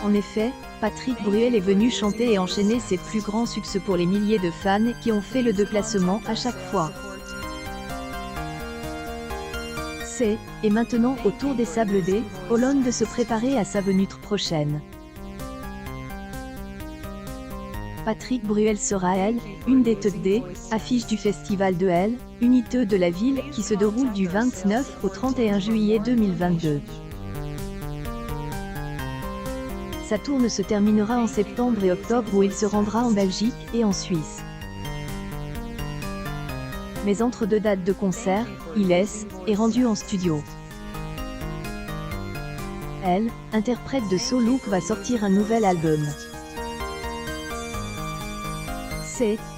En effet, Patrick Bruel est venu chanter et enchaîner ses plus grands succès pour les milliers de fans qui ont fait le déplacement à chaque fois. Et maintenant au tour des Sables d'Olonne de se préparer à sa venue prochaine. Patrick Bruel sera une des têtes d'affiche du festival de Unité de la ville qui se déroule du 29 au 31 juillet 2022. Sa tournée se terminera en septembre et octobre où il se rendra en Belgique et en Suisse. Mais entre deux dates de concert, il est rendu en studio. Interprète de So Look va sortir un nouvel album.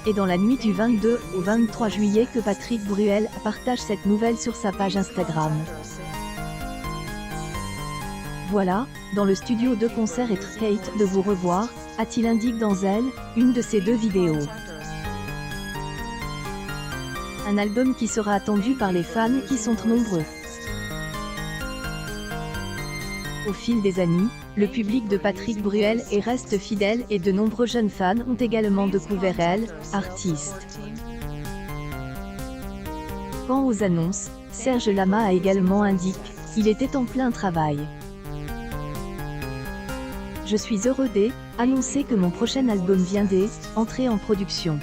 Et dans la nuit du 22 au 23 juillet que Patrick Bruel partage cette nouvelle sur sa page Instagram. Voilà, dans le studio de concert et très hâte de vous revoir, a-t-il indiqué dans une de ses deux vidéos. Un album qui sera attendu par les fans qui sont nombreux. Au fil des années, le public de Patrick Bruel reste fidèle et de nombreux jeunes fans ont également découvert artiste. Quant aux annonces, Serge Lama a également indiqué qu'il était en plein travail. Je suis heureux d'annoncer que mon prochain album vient d'entrer en production.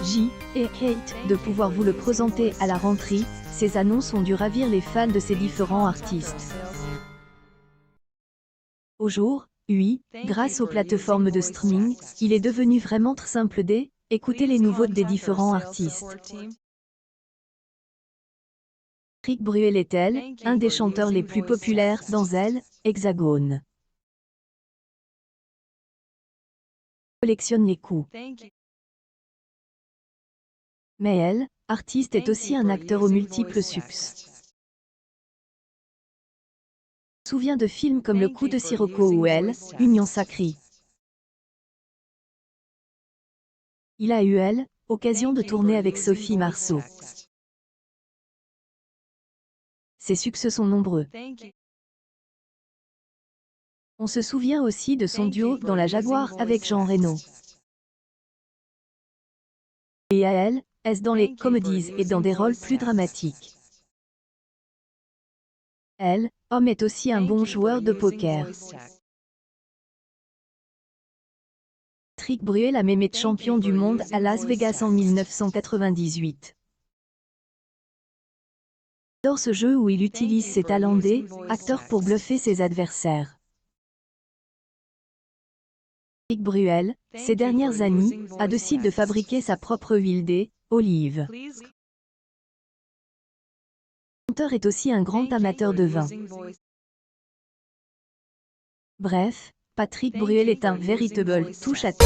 J'ai hâte de pouvoir vous le présenter à la rentrée. Ces annonces ont dû ravir les fans de ces différents artistes. Aujourd'hui, grâce aux plateformes de streaming, il est devenu vraiment très simple d'écouter les nouveautés des différents artistes. Patrick Bruel est un des chanteurs les plus populaires dans l'Hexagone. Collectionne les coups. Mais artiste est aussi un acteur aux multiples succès. Souviens de films comme Le Coup de Sirocco ou Union Sacrée. Il a eu occasion de tourner avec Sophie Marceau. Ses succès sont nombreux. On se souvient aussi de son duo dans La Jaguar avec Jean Reno. Et à est dans les comédies et dans des rôles plus dramatiques. Homme est aussi un bon joueur de poker. Patrick Bruel a même été champion du monde à Las Vegas en 1998. Il adore ce jeu où il utilise ses talents d'acteur pour bluffer ses adversaires. Patrick Bruel, ces dernières années, a décidé de fabriquer sa propre huile d'olive. Le chanteur est aussi un grand amateur de vin. Bref, Patrick Bruel est un véritable touche-à-tout.